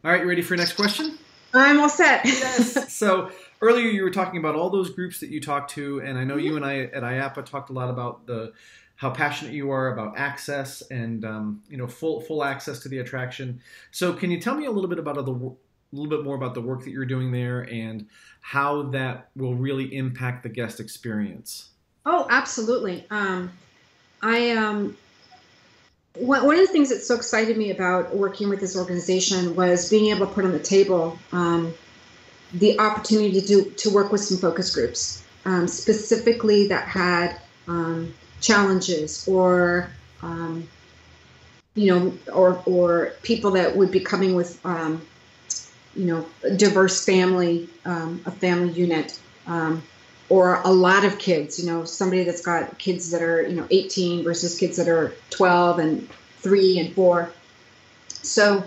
All right, you ready for your next question? I'm all set. Yes. So earlier you were talking about all those groups that you talked to, and I know Mhm. you and I at IAPA talked a lot about how passionate you are about access and full access to the attraction. So can you tell me a little bit about a little bit more about the work that you're doing there and how that will really impact the guest experience? Oh, absolutely. I one of the things that so excited me about working with this organization was being able to put on the table the opportunity to work with some focus groups, specifically that had challenges or or people that would be coming with a diverse family, a family unit. Or a lot of kids, somebody that's got kids that are, 18 versus kids that are 12 and 3 and 4. So,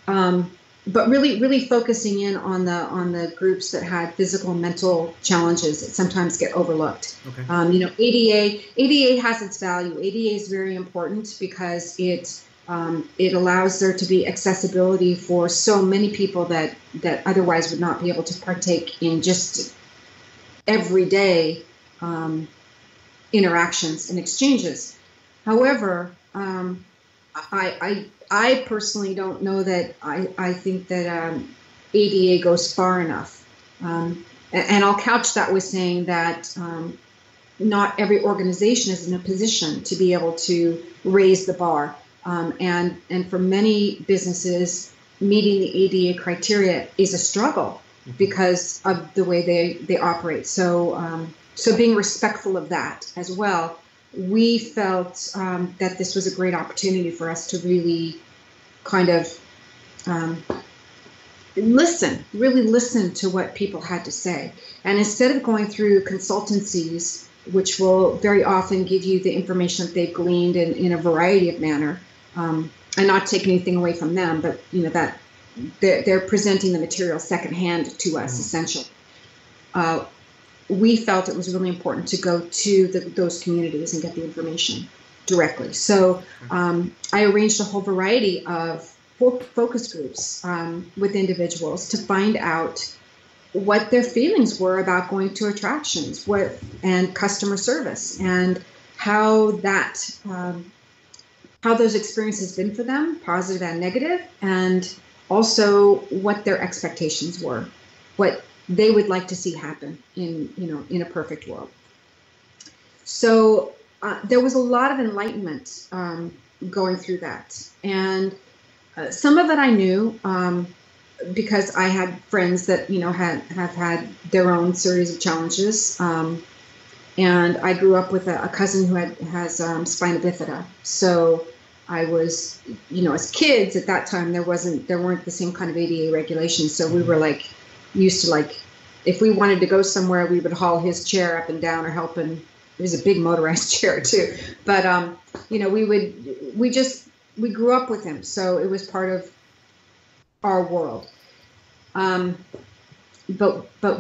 but really focusing in on the groups that had physical and mental challenges that sometimes get overlooked. Okay. ADA has its value. ADA is very important because it allows there to be accessibility for so many people that otherwise would not be able to partake in just everyday interactions and exchanges. However, I personally don't know that I think that ADA goes far enough. And I'll couch that with saying that not every organization is in a position to be able to raise the bar. And for many businesses, meeting the ADA criteria is a struggle because of the way they operate. So being respectful of that as well, we felt that this was a great opportunity for us to really kind of really listen to what people had to say. And instead of going through consultancies, which will very often give you the information that they've gleaned in a variety of manner, and not take anything away from them, but that they're presenting the material secondhand to us, essentially. We felt it was really important to go to those communities and get the information directly. So I arranged a whole variety of focus groups with individuals to find out what their feelings were about going to attractions, and customer service, and how those experiences been for them, positive and negative, and also what their expectations were, what they would like to see happen in a perfect world. So there was a lot of enlightenment going through that, and some of it I knew because I had friends that have had their own series of challenges, and I grew up with a cousin who has spina bifida. So I was, as kids at that time, there weren't the same kind of ADA regulations. So we were used to if we wanted to go somewhere, we would haul his chair up and down or help him. It was a big motorized chair too, but we grew up with him, so it was part of our world. But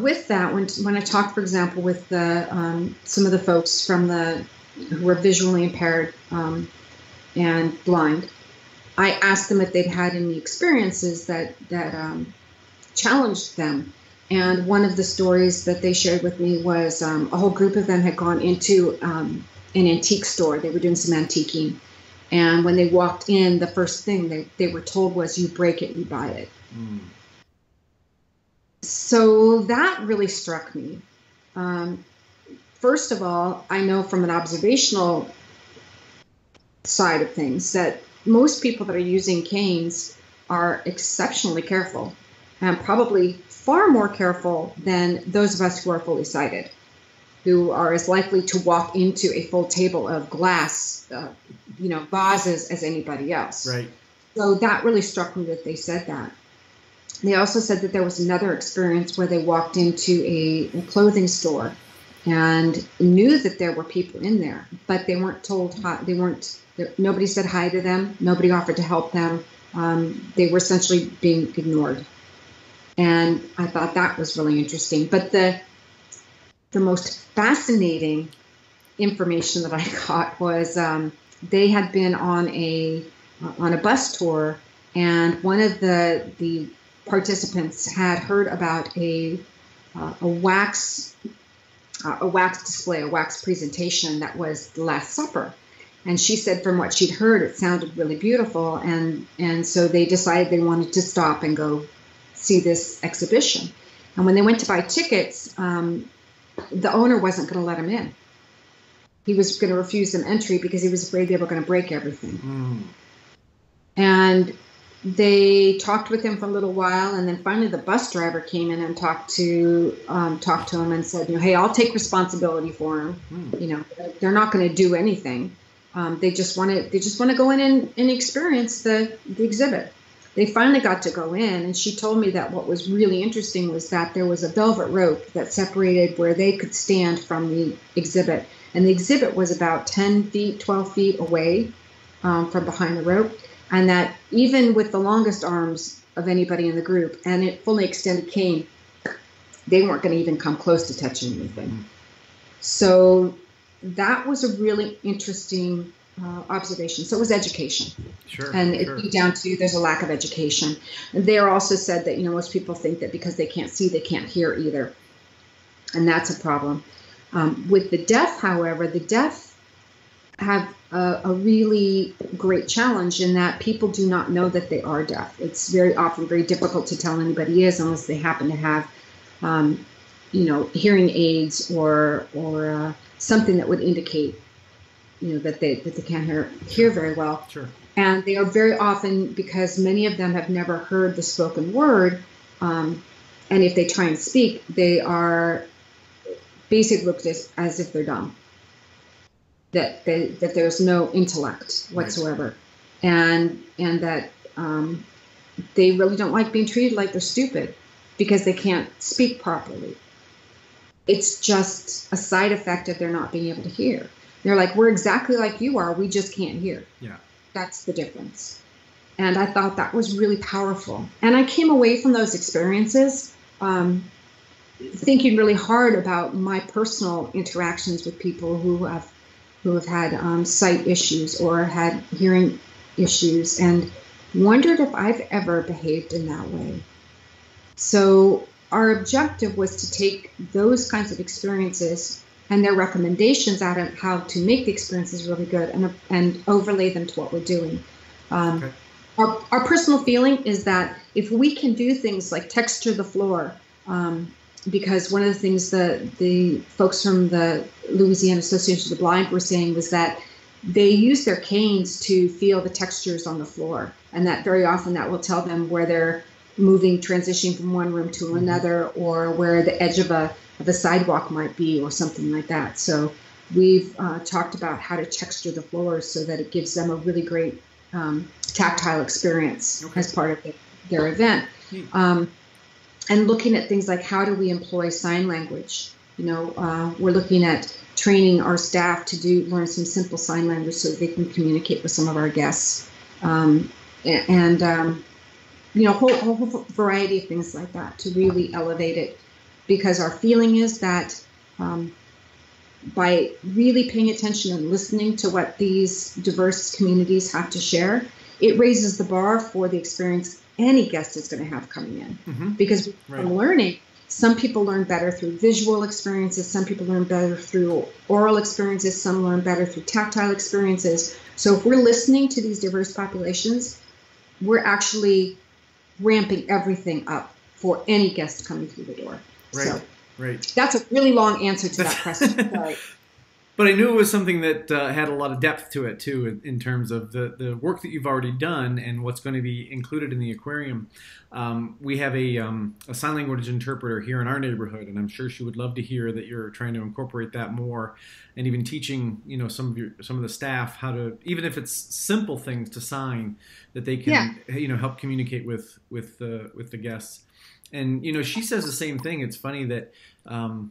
with that, when I talked, for example, with some of the folks who were visually impaired and blind, I asked them if they'd had any experiences that challenged them. And one of the stories that they shared with me was a whole group of them had gone into an antique store. They were doing some antiquing. And when they walked in, the first thing they were told was, "You break it, you buy it." Mm. So that really struck me. First of all, I know from an observational side of things that most people that are using canes are exceptionally careful, and probably far more careful than those of us who are fully sighted, who are as likely to walk into a full table of glass, vases as anybody else. Right. So that really struck me that they said that. They also said that there was another experience where they walked into a clothing store and knew that there were people in there, but they weren't told hi. Nobody said hi to them. Nobody offered to help them. They were essentially being ignored. And I thought that was really interesting. But the most fascinating information that I got was they had been on a bus tour, and one of the participants had heard about a wax display, a wax presentation that was the Last Supper. And she said from what she'd heard, it sounded really beautiful. And so they decided they wanted to stop and go see this exhibition. And when they went to buy tickets, the owner wasn't going to let them in. He was going to refuse them entry because he was afraid they were going to break everything. Mm. And they talked with him for a little while, and then finally the bus driver came in and talked to him and said, hey, I'll take responsibility for him. Mm. They're not going to do anything. They just want to go in and experience the exhibit. They finally got to go in, and she told me that what was really interesting was that there was a velvet rope that separated where they could stand from the exhibit. And the exhibit was about 10 feet, 12 feet away from behind the rope. And that even with the longest arms of anybody in the group and a fully extended cane, they weren't going to even come close to touching anything. Mm-hmm. So that was a really interesting observation. So it was education. Sure. And it came down to there's a lack of education. And they also said that, most people think that because they can't see, they can't hear either. And that's a problem. With the deaf, however, the deaf have a really great challenge in that people do not know that they are deaf. It's very often very difficult to tell anybody is unless they happen to have, hearing aids or something that would indicate, that they can't hear very well. Sure. And they are very often, because many of them have never heard the spoken word, and if they try and speak, they are basically looked at as if they're dumb. That there's no intellect whatsoever, right. and that they really don't like being treated like they're stupid because they can't speak properly. It's just a side effect of their not being able to hear. They're like, we're exactly like you are, we just can't hear. Yeah, that's the difference. And I thought that was really powerful. And I came away from those experiences thinking really hard about my personal interactions with people who have had sight issues or had hearing issues, and wondered if I've ever behaved in that way. So our objective was to take those kinds of experiences and their recommendations out of how to make the experiences really good and overlay them to what we're doing. Okay. Our personal feeling is that if we can do things like texture the floor, because one of the things the folks from the Louisiana Association of the Blind were saying was that they use their canes to feel the textures on the floor, and that very often that will tell them where they're moving, transitioning from one room to another, or where the edge of a sidewalk might be, or something like that. So we've talked about how to texture the floors so that it gives them a really great tactile experience as part of their event. And looking at things like how do we employ sign language? We're looking at training our staff to learn some simple sign language so that they can communicate with some of our guests, a whole variety of things like that to really elevate it. Because our feeling is that by really paying attention and listening to what these diverse communities have to share, it raises the bar for the experience any guest is going to have coming in. Mm-hmm. Because from learning, some people learn better through visual experiences, some people learn better through oral experiences, some learn better through tactile experiences. So if we're listening to these diverse populations, we're actually ramping everything up for any guest coming through the door. Right, so right. That's a really long answer to that question. Sorry. But I knew it was something that had a lot of depth to it, too, in terms of the work that you've already done and what's going to be included in the aquarium. We have a sign language interpreter here in our neighborhood, and I'm sure she would love to hear that you're trying to incorporate that more, and even teaching some of the staff how to, even if it's simple things to sign, that they can help communicate with the guests. And she says the same thing. It's funny that well,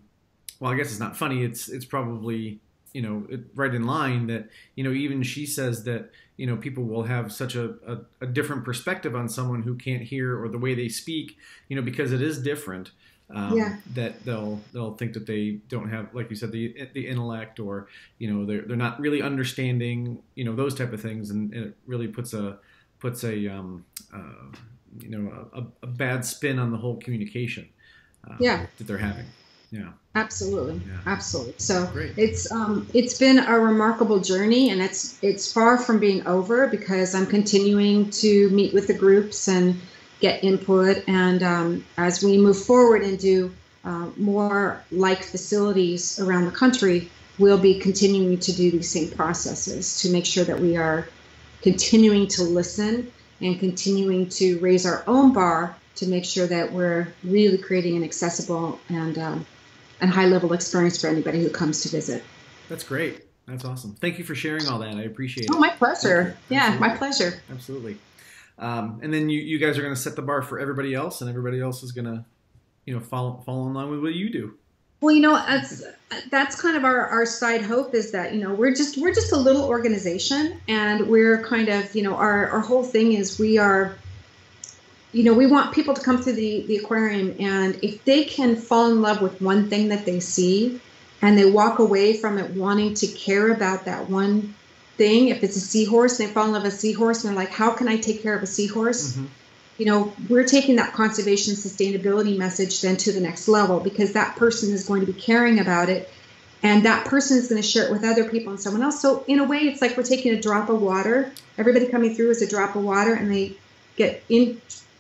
I guess it's not funny. It's probably right in line that, even she says that, people will have such a different perspective on someone who can't hear or the way they speak, because it is different, that they'll think that they don't have, like you said, the intellect, or, they're not really understanding, those type of things. And it really puts a a bad spin on the whole communication Yeah. that they're having. Yeah. Absolutely. Yeah. Absolutely. So Great. it's been a remarkable journey, and it's far from being over, because I'm continuing to meet with the groups and get input. And as we move forward and do more like facilities around the country, we'll be continuing to do these same processes to make sure that we are continuing to listen and continuing to raise our own bar to make sure that we're really creating an accessible and high-level experience for anybody who comes to visit. That's great. That's awesome. Thank you for sharing all that. I appreciate it. Oh, my pleasure. Yeah, my pleasure. Absolutely. And then you guys are going to set the bar for everybody else, and everybody else is going to follow in line with what you do. Well, that's kind of our side hope, is that we're just a little organization, and we're kind of our whole thing is we are. We want people to come through the aquarium, and if they can fall in love with one thing that they see, and they walk away from it wanting to care about that one thing, if it's a seahorse, and they fall in love with a seahorse, and they're like, how can I take care of a seahorse? Mm-hmm. We're taking that conservation sustainability message then to the next level, because that person is going to be caring about it, and that person is going to share it with other people and someone else. So in a way, it's like we're taking a drop of water. Everybody coming through is a drop of water, and they get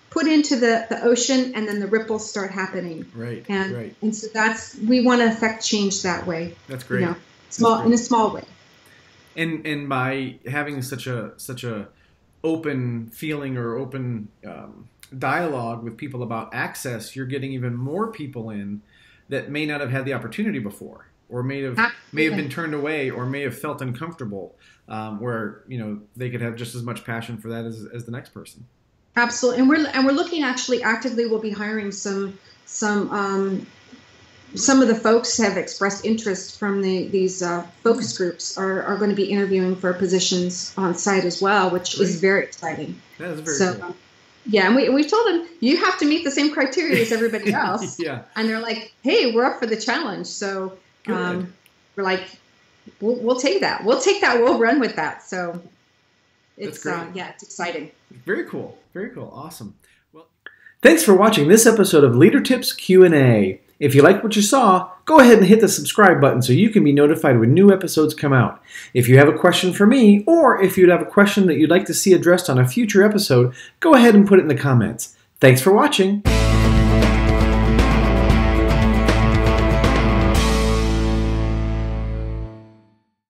put into the ocean, and then the ripples start happening. Right. And so we want to affect change that way. That's great. In a small way. And by having such a open feeling or open dialogue with people about access, you're getting even more people in that may not have had the opportunity before, or may have been turned away, or may have felt uncomfortable, where they could have just as much passion for that as the next person. Absolutely, and we're looking actively. We'll be hiring some of the folks have expressed interest from these focus groups are going to be interviewing for positions on site as well, which is very exciting. That is very cool. Yeah, and we've told them you have to meet the same criteria as everybody else. Yeah, and they're like, hey, we're up for the challenge. So we're like, we'll take that. We'll run with that. So. It's it's exciting. Very cool. Awesome. Well, thanks for watching this episode of Leader Tips Q&A. If you liked what you saw, go ahead and hit the subscribe button so you can be notified when new episodes come out. If you have a question for me, or if you'd have a question that you'd like to see addressed on a future episode, go ahead and put it in the comments. Thanks for watching.